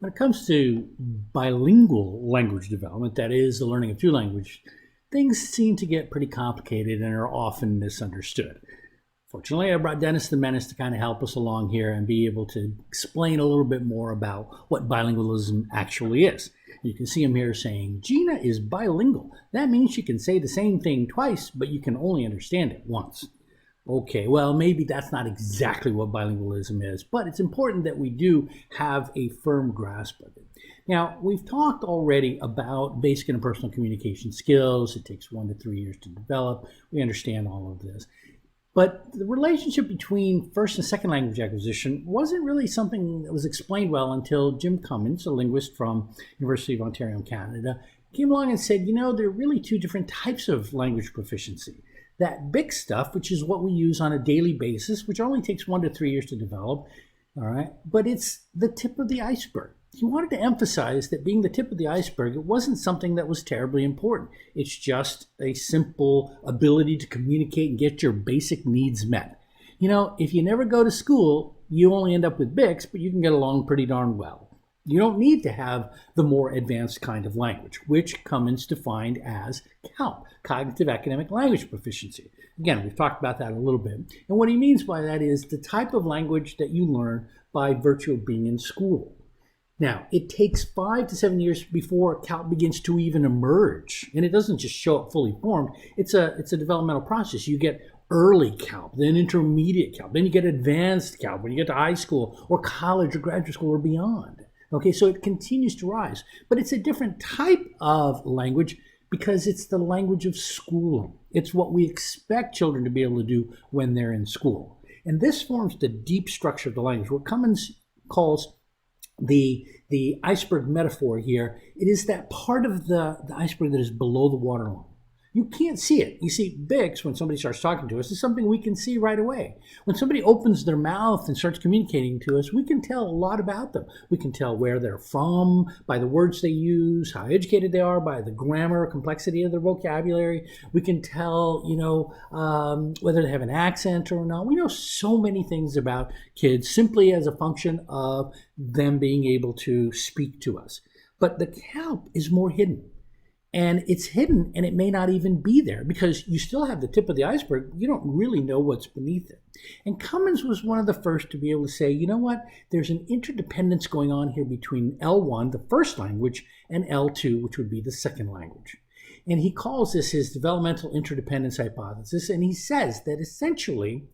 When it comes to bilingual language development, that is, the learning of two languages, things seem to get pretty complicated and are often misunderstood. Fortunately, I brought Dennis the Menace to kind of help us along here and be able to explain a little bit more about what bilingualism actually is. You can see him here saying, Gina is bilingual. That means she can say the same thing twice, but you can only understand it once. Okay, well, maybe that's not exactly what bilingualism is, but it's important that we do have a firm grasp of it. Now, we've talked already about basic interpersonal communication skills. It takes 1 to 3 years to develop. We understand all of this. But the relationship between first and second language acquisition wasn't really something that was explained well until Jim Cummins, a linguist from University of Ontario in Canada, came along and said, there are really two different types of language proficiency. That BICS stuff, which is what we use on a daily basis, which only takes 1 to 3 years to develop, all right, but it's the tip of the iceberg. He wanted to emphasize that being the tip of the iceberg, it wasn't something that was terribly important. It's just a simple ability to communicate and get your basic needs met. If you never go to school, you only end up with BICS, but you can get along pretty darn well. You don't need to have the more advanced kind of language, which Cummins defined as CALP, Cognitive Academic Language Proficiency. Again, we've talked about that a little bit. And what he means by that is the type of language that you learn by virtue of being in school. Now, it takes 5 to 7 years before CALP begins to even emerge. And it doesn't just show up fully formed. It's a developmental process. You get early CALP, then intermediate CALP, then you get advanced CALP when you get to high school or college or graduate school or beyond. Okay, so it continues to rise, but it's a different type of language because it's the language of schooling. It's what we expect children to be able to do when they're in school. And this forms the deep structure of the language. What Cummins calls the iceberg metaphor here, it is that part of the iceberg that is below the waterline. You can't see it. You see, BICS, when somebody starts talking to us, is something we can see right away. When somebody opens their mouth and starts communicating to us, we can tell a lot about them. We can tell where they're from by the words they use, how educated they are, by the grammar, complexity of their vocabulary. We can tell, whether they have an accent or not. We know so many things about kids simply as a function of them being able to speak to us. But the CALP is more hidden. And it's hidden, and it may not even be there because you still have the tip of the iceberg. You don't really know what's beneath it. And Cummins was one of the first to be able to say, you know what? There's an interdependence going on here between L1, the first language, and L2, which would be the second language. And he calls this his developmental interdependence hypothesis. And he says that essentially,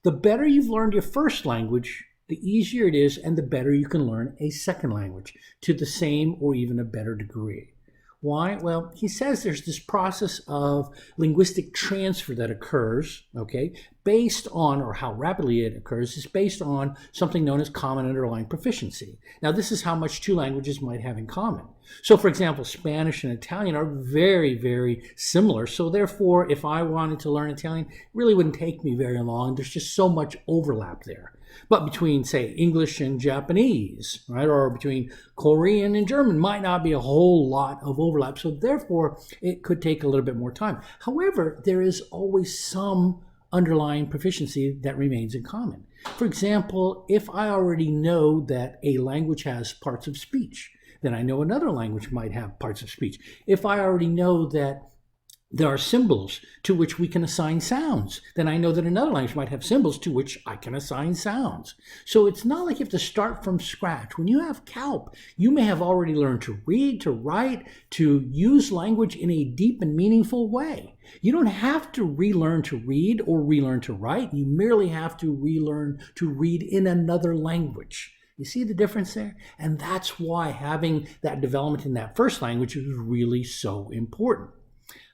the better you've learned your first language, the easier it is, and the better you can learn a second language to the same or even a better degree. Why? Well, he says there's this process of linguistic transfer that occurs, okay, based on, or how rapidly it occurs, is based on something known as common underlying proficiency. Now, this is how much two languages might have in common. So, for example, Spanish and Italian are very, very similar. So, therefore, if I wanted to learn Italian, it really wouldn't take me very long. There's just so much overlap there. But between, say, English and Japanese, right, or between Korean and German might not be a whole lot of overlap. So therefore, it could take a little bit more time. However, there is always some underlying proficiency that remains in common. For example, if I already know that a language has parts of speech, then I know another language might have parts of speech. If I already know that there are symbols to which we can assign sounds, then I know that another language might have symbols to which I can assign sounds. So it's not like you have to start from scratch. When you have CALP, you may have already learned to read, to write, to use language in a deep and meaningful way. You don't have to relearn to read or relearn to write. You merely have to relearn to read in another language. You see the difference there? And that's why having that development in that first language is really so important.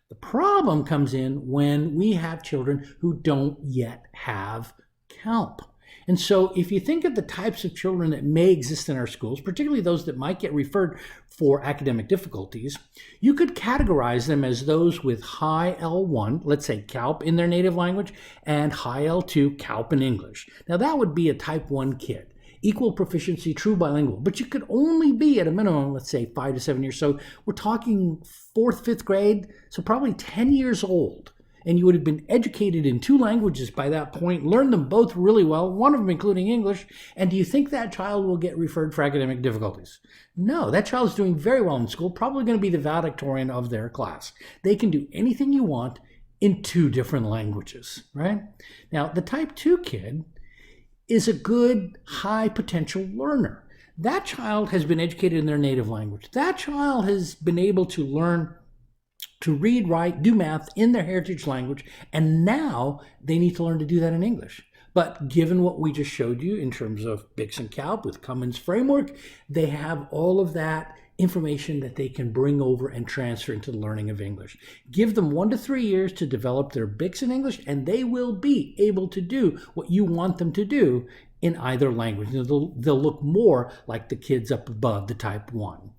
The problem comes in when we have children who don't yet have CALP. And so if you think of the types of children that may exist in our schools, particularly those that might get referred for academic difficulties, you could categorize them as those with high L1, let's say CALP in their native language, and high L2 CALP in English. Now that would be a type 1 kid. Equal proficiency, true bilingual, but you could only be at a minimum, let's say 5 to 7 years. So we're talking 4th, 5th grade, so probably 10 years old. and you would have been educated in 2 languages by that point, learned them both really well, one of them including English, and do you think that child will get referred for academic difficulties? No, that child is doing very well in school, probably going to be the valedictorian of their class. They can do anything you want in 2 different languages, right? Now, the type 2 kid is a good high potential learner. That child has been educated in their native language. That child has been able to learn to read, write, do math in their heritage language, and now they need to learn to do that in English. But given what we just showed you in terms of BICS and CALP with Cummins' framework, they have all of that information that they can bring over and transfer into the learning of English. Give them 1 to 3 years to develop their BICS in English, and they will be able to do what you want them to do in either language. They'll look more like the kids up above, the type 1.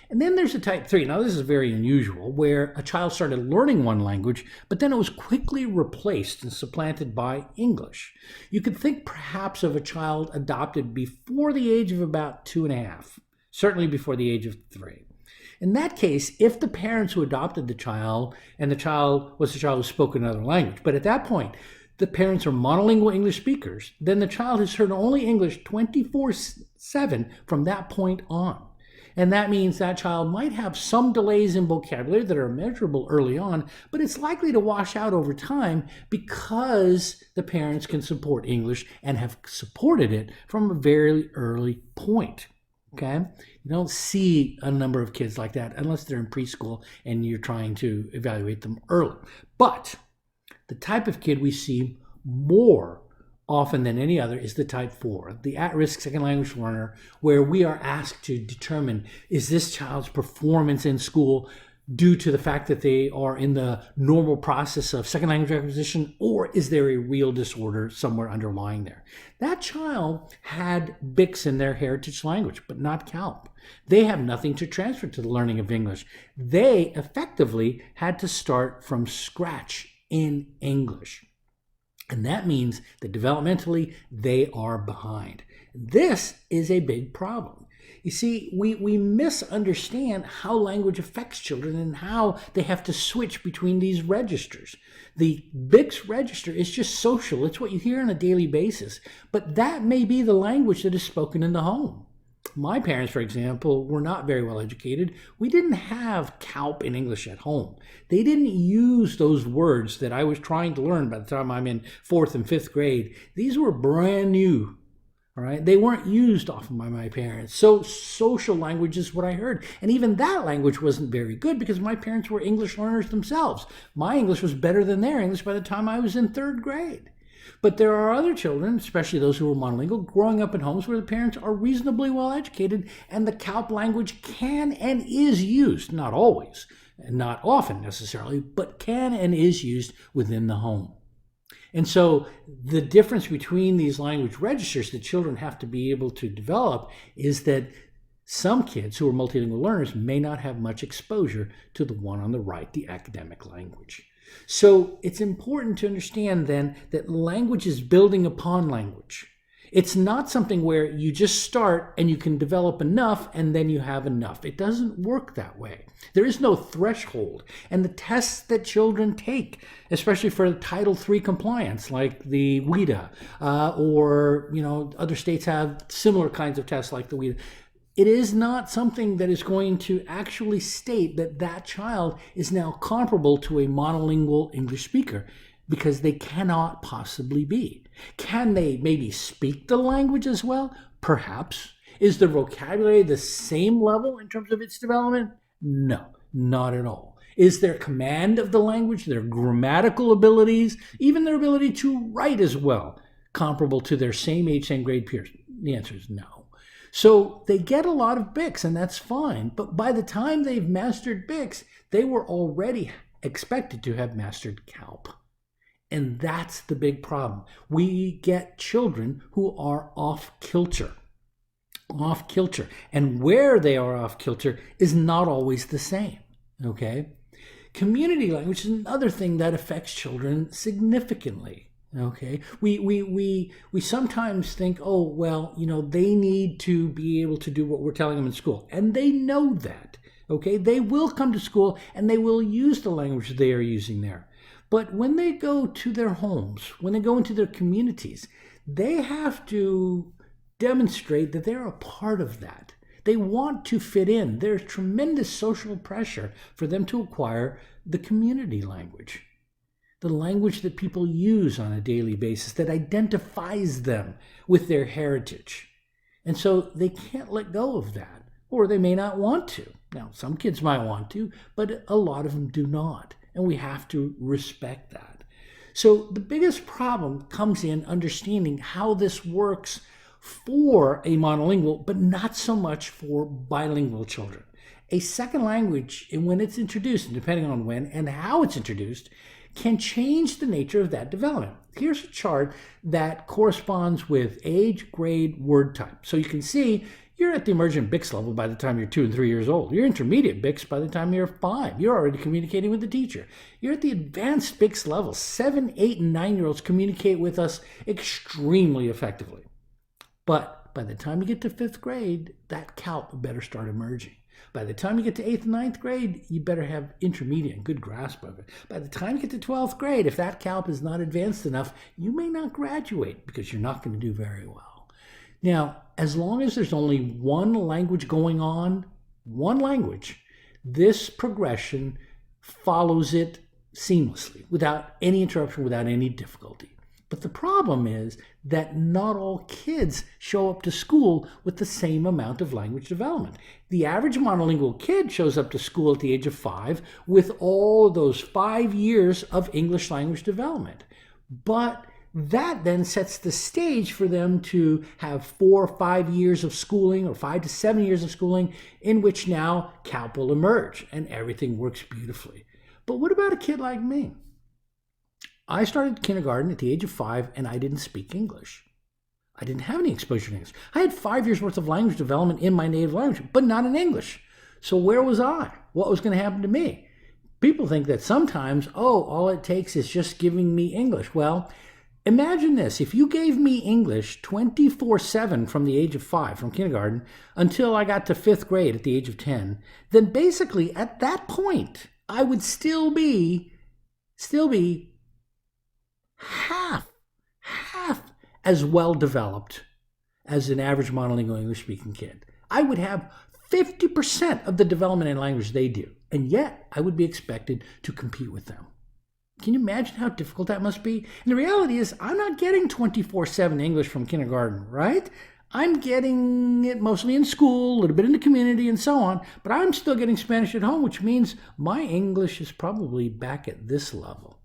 And then there's a type 3. Now, this is very unusual, where a child started learning one language, but then it was quickly replaced and supplanted by English. You could think perhaps of a child adopted before the age of about 2.5, certainly before the age of 3. In that case, if the parents who adopted the child, and the child was a child who spoke another language, but at that point, the parents are monolingual English speakers, then the child has heard only English 24/7 from that point on. And that means that child might have some delays in vocabulary that are measurable early on, but it's likely to wash out over time because the parents can support English and have supported it from a very early point. Okay? You don't see a number of kids like that unless they're in preschool and you're trying to evaluate them early. But the type of kid we see more often than any other is the type 4, the at-risk second language learner, where we are asked to determine, is this child's performance in school due to the fact that they are in the normal process of second language acquisition, or is there a real disorder somewhere underlying there? That child had BICS in their heritage language, but not CALP. They have nothing to transfer to the learning of English. They effectively had to start from scratch in English. And that means that developmentally, they are behind. This is a big problem. You see, we misunderstand how language affects children and how they have to switch between these registers. The BICS register is just social. It's what you hear on a daily basis. But that may be the language that is spoken in the home. My parents, for example, were not very well educated. We didn't have CALP in English at home. They didn't use those words that I was trying to learn by the time I'm in 4th and 5th grade. These were brand new, all right? They weren't used often by my parents. So social language is what I heard. And even that language wasn't very good because my parents were English learners themselves. My English was better than their English by the time I was in 3rd grade. But there are other children, especially those who are monolingual, growing up in homes where the parents are reasonably well educated and the CALP language can and is used, not always, and not often necessarily, but can and is used within the home. And so the difference between these language registers that children have to be able to develop is that some kids who are multilingual learners may not have much exposure to the one on the right, the academic language. So it's important to understand then that language is building upon language. It's not something where you just start and you can develop enough and then you have enough. It doesn't work that way. There is no threshold. And the tests that children take, especially for Title III compliance, like the WIDA, or other states have similar kinds of tests like the WIDA, it is not something that is going to actually state that that child is now comparable to a monolingual English speaker, because they cannot possibly be. Can they maybe speak the language as well? Perhaps. Is their vocabulary the same level in terms of its development? No, not at all. Is their command of the language, their grammatical abilities, even their ability to write as well, comparable to their same age, same grade peers? The answer is no. So they get a lot of BICS, and that's fine. But by the time they've mastered BICS, they were already expected to have mastered CALP. And that's the big problem. We get children who are off kilter. Off kilter. And where they are off kilter is not always the same. Okay? Community language is another thing that affects children significantly. Okay, we sometimes think, oh, well, they need to be able to do what we're telling them in school. And they know that, okay? They will come to school and they will use the language they are using there. But when they go to their homes, when they go into their communities, they have to demonstrate that they're a part of that. They want to fit in. There's tremendous social pressure for them to acquire the community language, the language that people use on a daily basis that identifies them with their heritage. And so they can't let go of that, or they may not want to. Now, some kids might want to, but a lot of them do not, and we have to respect that. So the biggest problem comes in understanding how this works for a monolingual, but not so much for bilingual children. A second language, and when it's introduced, and depending on when and how it's introduced, can change the nature of that development. Here's a chart that corresponds with age, grade, word type. So you can see you're at the emergent BICS level by the time you're 2 and 3 years old. You're intermediate BICS by the time you're 5. You're already communicating with the teacher. You're at the advanced BICS level. 7, 8, and 9-year-olds communicate with us extremely effectively. But by the time you get to 5th grade, that CALP better start emerging. By the time you get to 8th and 9th grade, you better have intermediate and good grasp of it. By the time you get to 12th grade, if that CALP is not advanced enough, you may not graduate because you're not going to do very well. Now, as long as there's only one language going on, one language, this progression follows it seamlessly, without any interruption, without any difficulty. But the problem is that not all kids show up to school with the same amount of language development. The average monolingual kid shows up to school at the age of 5 with all those 5 years of English language development. But that then sets the stage for them to have 4 or 5 years of schooling, or 5 to 7 years of schooling, in which now CALP will emerge and everything works beautifully. But what about a kid like me? I started kindergarten at the age of 5 and I didn't speak English. I didn't have any exposure to English. I had 5 years worth of language development in my native language, but not in English. So where was I? What was going to happen to me? People think that sometimes, all it takes is just giving me English. Well, imagine this. If you gave me English 24/7 from the age of 5, from kindergarten, until I got to 5th grade at the age of 10, then basically at that point, I would still be half as well developed as an average monolingual English-speaking kid. I would have 50% of the development in language they do, and yet I would be expected to compete with them. Can you imagine how difficult that must be? And the reality is, I'm not getting 24/7 English from kindergarten, right? I'm getting it mostly in school, a little bit in the community, and so on, but I'm still getting Spanish at home, which means my English is probably back at this level.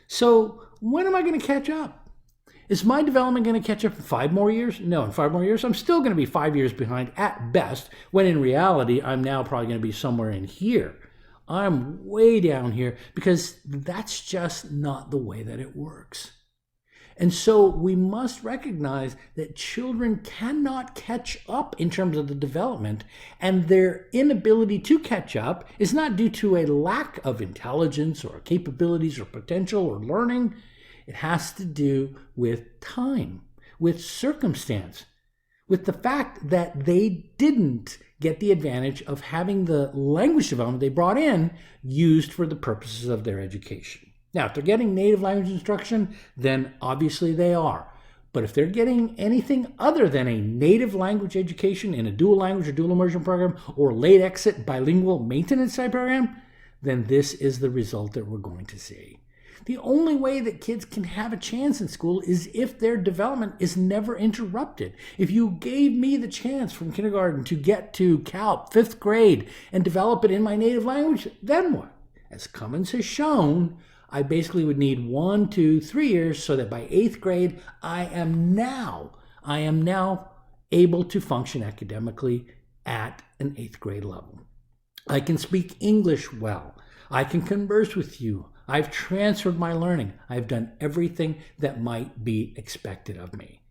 So when am I going to catch up? Is my development going to catch up in 5 more years? No, in 5 more years, I'm still going to be 5 years behind at best, when in reality, I'm now probably going to be somewhere in here. I'm way down here because that's just not the way that it works. And so we must recognize that children cannot catch up in terms of the development, and their inability to catch up is not due to a lack of intelligence or capabilities or potential or learning. It has to do with time, with circumstance, with the fact that they didn't get the advantage of having the language development they brought in used for the purposes of their education. Now, if they're getting native language instruction, then obviously they are. But if they're getting anything other than a native language education in a dual language or dual immersion program or late exit bilingual maintenance type program, then this is the result that we're going to see. The only way that kids can have a chance in school is if their development is never interrupted. If you gave me the chance from kindergarten to get to CALP, 5th grade, and develop it in my native language, then what? As Cummins has shown, I basically would need 1, 2, 3 years so that by 8th grade, I am now able to function academically at an 8th grade level. I can speak English well. I can converse with you. I've transferred my learning. I've done everything that might be expected of me.